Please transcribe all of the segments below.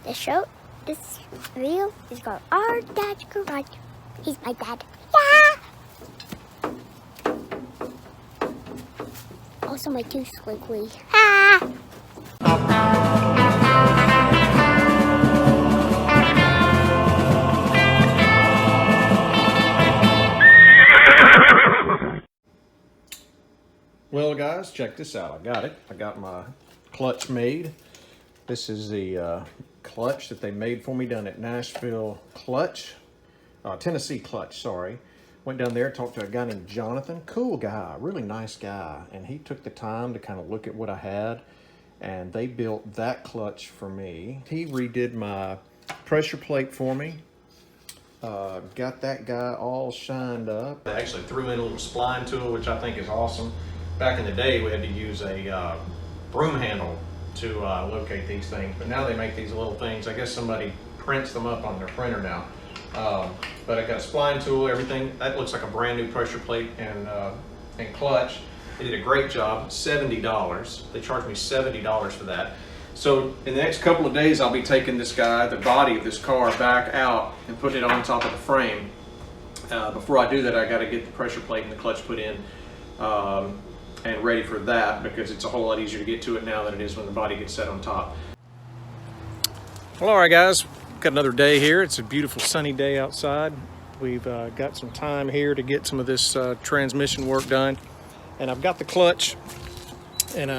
This video is called Our Dad's Garage. He's my dad. Yeah! Also my tooth squiggly. Ha! Well guys, check this out. I got it. I got my clutch made. This is the clutch that they made for me down at Nashville Tennessee Clutch, sorry. Went down there, talked to a guy named Jonathan. Cool guy, really nice guy. And he took the time to kind of look at what I had, and they built that clutch for me. He redid my pressure plate for me. Got that guy all shined up. They actually threw in a little spline tool, which I think is awesome. Back in the day, we had to use a broom handle to locate these things, but now they make these little things. I guess somebody prints them up on their printer now. But I got a spline tool, everything. That looks like a brand new pressure plate and clutch. They did a great job, $70. They charged me $70 for that. So in the next couple of days, I'll be taking this guy, the body of this car, back out and putting it on top of the frame. Before I do that, I gotta get the pressure plate and the clutch put in and ready for that, because it's a whole lot easier to get to it now than it is when the body gets set on top. Well, all right guys, got another day here. It's a beautiful sunny day outside. We've got some time here to get some of this transmission work done. And I've got the clutch and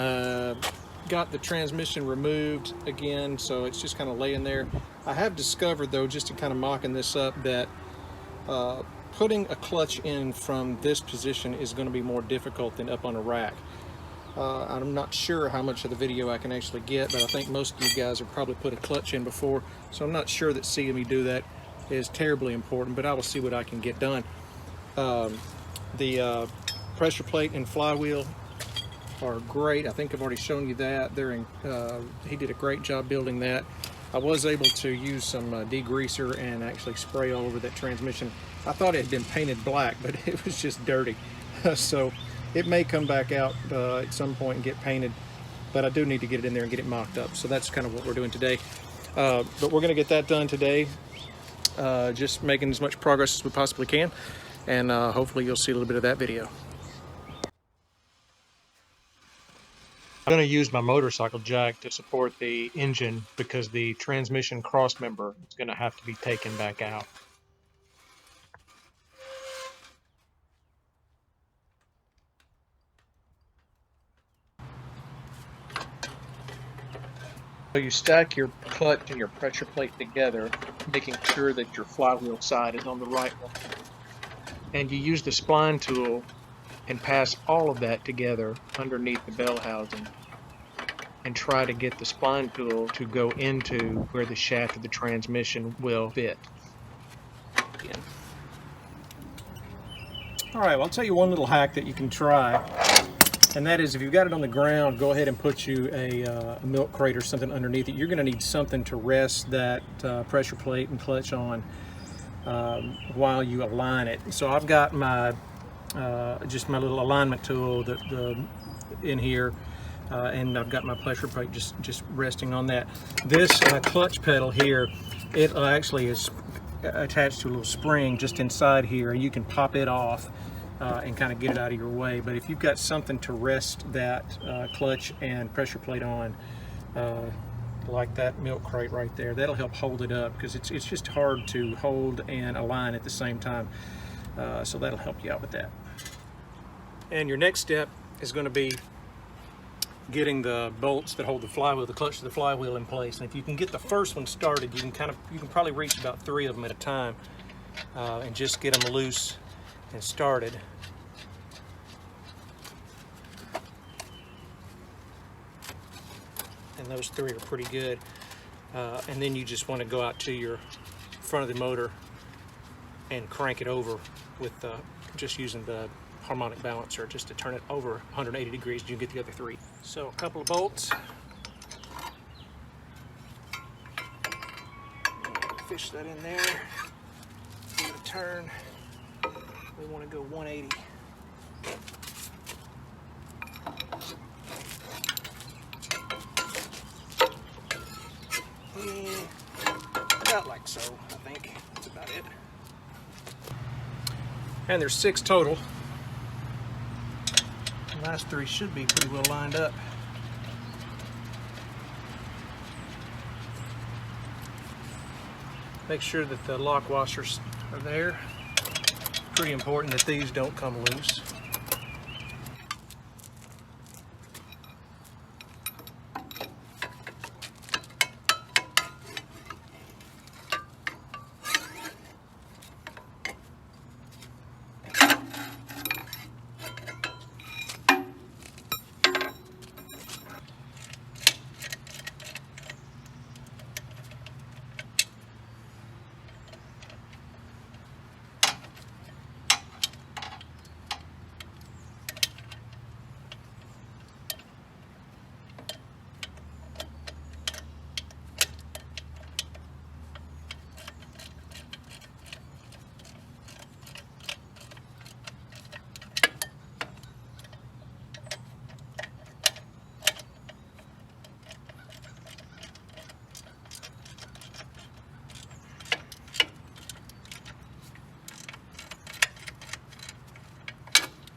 got the transmission removed again, so it's just kind of laying there. I have discovered though, just to kind of mocking this up, that putting a clutch in from this position is going to be more difficult than up on a rack. I'm not sure how much of the video I can actually get, but I think most of you guys have probably put a clutch in before, so I'm not sure that seeing me do that is terribly important, but I will see what I can get done. The pressure plate and flywheel are great. I think I've already shown you that. He did a great job building that. I was able to use some degreaser and actually spray all over that transmission. I thought it had been painted black, but it was just dirty. So it may come back out at some point and get painted, but I do need to get it in there and get it mocked up. So that's kind of what we're doing today. But we're going to get that done today. Just making as much progress as we possibly can, and hopefully you'll see a little bit of that video. I'm going to use my motorcycle jack to support the engine because the transmission cross member is going to have to be taken back out. So you stack your clutch and your pressure plate together, making sure that your flywheel side is on the right one. And you use the spline tool and pass all of that together underneath the bell housing and try to get the spline tool to go into where the shaft of the transmission will fit. Again. All right, well, I'll tell you one little hack that you can try, and that is if you've got it on the ground, go ahead and put you a milk crate or something underneath it. You're going to need something to rest that pressure plate and clutch on while you align it. So I've got my just my little alignment tool in here, and I've got my pressure plate just resting on that. This clutch pedal here, it actually is attached to a little spring just inside here. You can pop it off and kind of get it out of your way. But if you've got something to rest that clutch and pressure plate on, like that milk crate right there, that'll help hold it up, because it's just hard to hold and align at the same time. So that'll help you out with that. And your next step is going to be getting the bolts that hold the flywheel, the clutch to the flywheel, in place. And if you can get the first one started, you can probably reach about 3 of them at a time, and just get them loose and started. And those 3 are pretty good. And then you just want to go out to your front of the motor and crank it over with just using the harmonic balancer just to turn it over 180 degrees. You can get the other 3. So a couple of bolts. Fish that in there. Give it a turn. We want to go 180. And about like so, I think. That's about it. And there's 6 total. The last 3 should be pretty well lined up. Make sure that the lock washers are there. Pretty important that these don't come loose.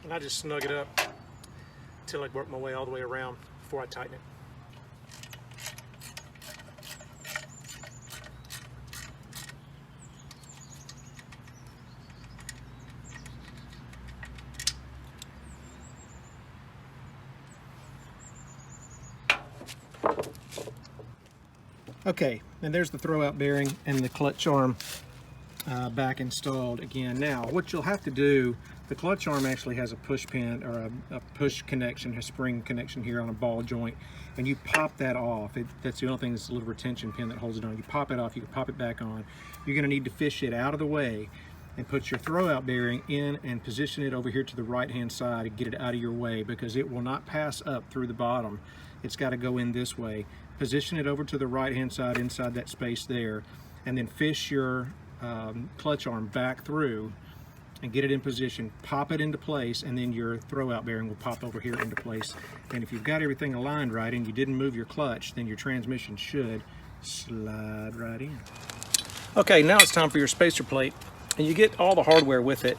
And I just snug it up until I work my way all the way around before I tighten it. Okay, and there's the throwout bearing and the clutch arm back installed again. Now, what you'll have to do, the clutch arm actually has a push pin or a push connection, a spring connection here on a ball joint, and you pop that off. That's the only thing, that's a little retention pin that holds it on. You pop it off, you can pop it back on. You're going to need to fish it out of the way and put your throwout bearing in and position it over here to the right hand side and get it out of your way, because it will not pass up through the bottom. It's got to go in this way. Position it over to the right hand side inside that space there, and then fish your clutch arm back through and get it in position, pop it into place, and then your throwout bearing will pop over here into place. And if you've got everything aligned right and you didn't move your clutch, then your transmission should slide right in. Okay, now it's time for your spacer plate, and you get all the hardware with it.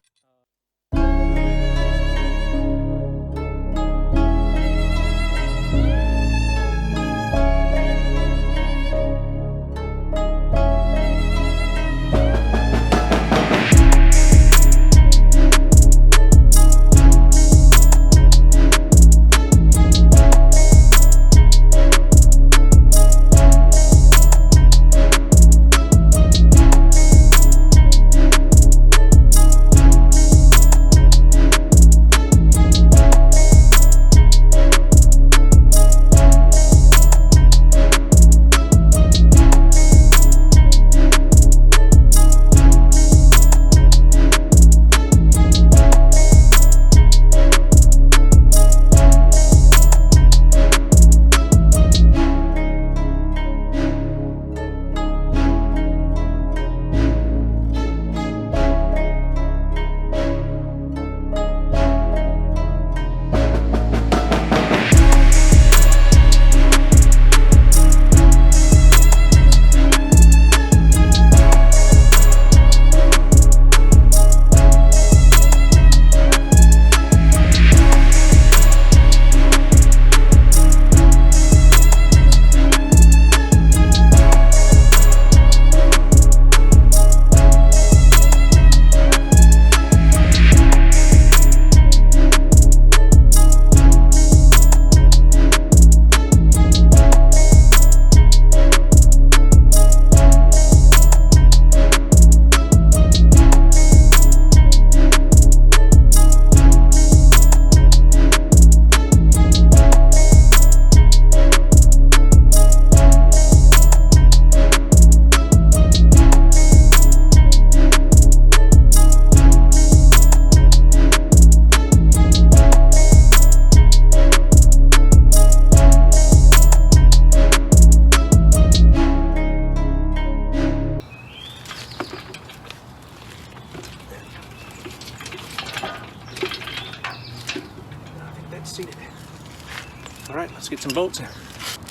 All right, let's get some bolts in.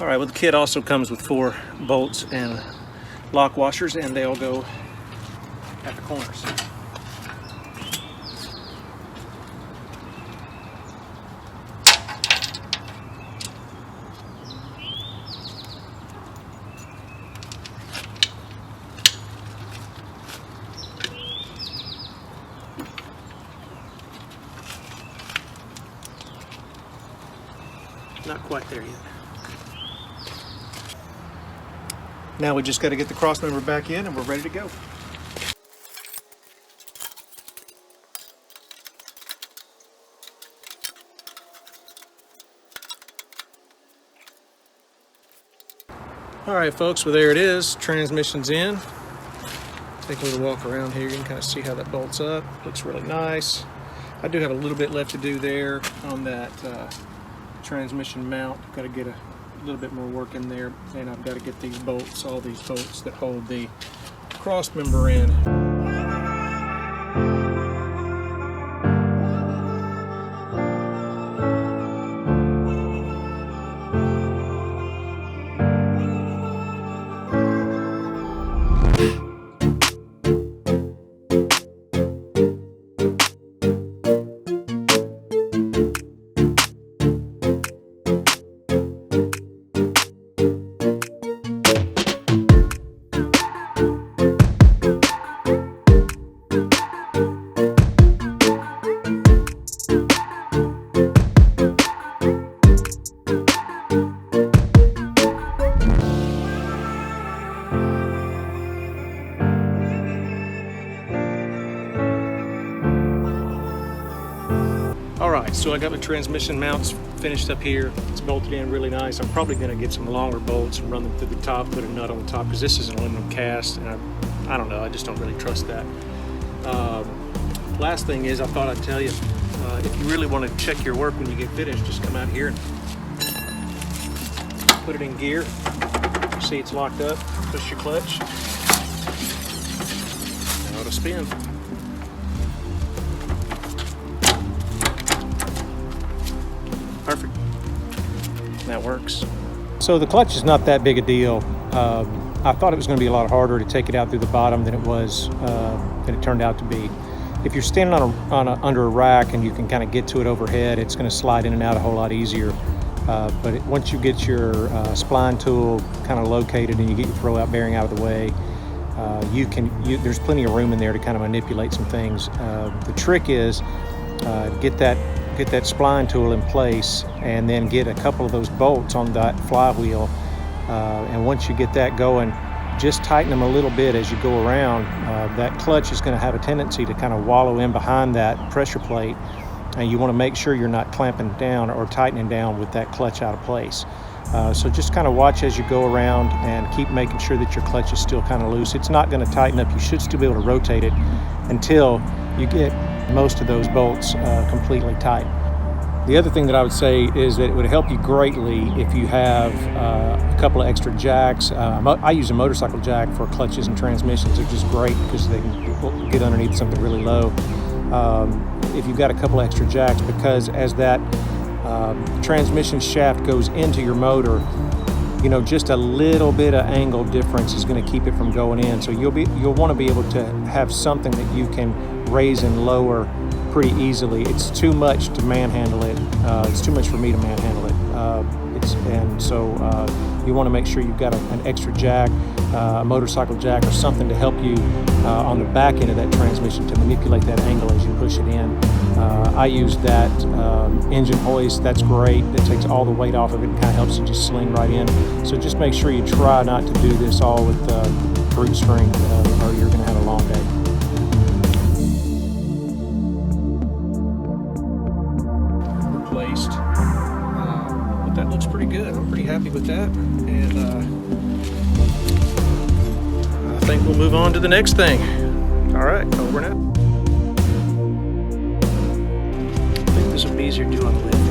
All right, well, the kit also comes with 4 bolts and lock washers, and they'll go at the corners. Not quite there yet. Now we just got to get the cross member back in and we're ready to go. All right, folks, well, there it is. Transmission's in. Take a little walk around here. You can kind of see how that bolts up. Looks really nice. I do have a little bit left to do there on that transmission mount. Got to get a little bit more work in there, and I've got to get these bolts, all these bolts that hold the cross member in. Alright, so I got my transmission mounts finished up here. It's bolted in really nice. I'm probably going to get some longer bolts and run them through the top, put a nut on the top, because this is an aluminum cast, and I don't know, I just don't really trust that. Last thing is, I thought I'd tell you, if you really want to check your work when you get finished, just come out here and put it in gear. See it's locked up, push your clutch, and it'll spin. Perfect. That works. So the clutch is not that big a deal. I thought it was going to be a lot harder to take it out through the bottom than it turned out to be. If you're standing under a rack and you can kind of get to it overhead, it's going to slide in and out a whole lot easier. But once you get your spline tool kind of located and you get your throw-out bearing out of the way, there's plenty of room in there to kind of manipulate some things. The trick is get that spline tool in place and then get a couple of those bolts on that flywheel, and once you get that going, just tighten them a little bit as you go around. That clutch is going to have a tendency to kind of wallow in behind that pressure plate, and you want to make sure you're not clamping down or tightening down with that clutch out of place. So just kind of watch as you go around and keep making sure that your clutch is still kind of loose. It's not going to tighten up. You should still be able to rotate it until you get most of those bolts completely tight. The other thing that I would say is that it would help you greatly if you have a couple of extra jacks. I use a motorcycle jack for clutches and transmissions. They're just great because they can get underneath something really low. If you've got a couple of extra jacks, because as that transmission shaft goes into your motor, just a little bit of angle difference is going to keep it from going in. So you'll want to be able to have something that you can raise and lower pretty easily. It's too much to manhandle it. It's too much for me to manhandle it. So you want to make sure you've got an extra jack, a motorcycle jack or something to help you on the back end of that transmission to manipulate that angle as you push it in. I use that engine hoist. That's great. It takes all the weight off of it and kind of helps you just sling right in. So just make sure you try not to do this all with brute strength or you're going to have a long day. Replaced. But that looks pretty good. I'm pretty happy with that. And I think we'll move on to the next thing. All right, over and out. I think this will be easier to do on the lid.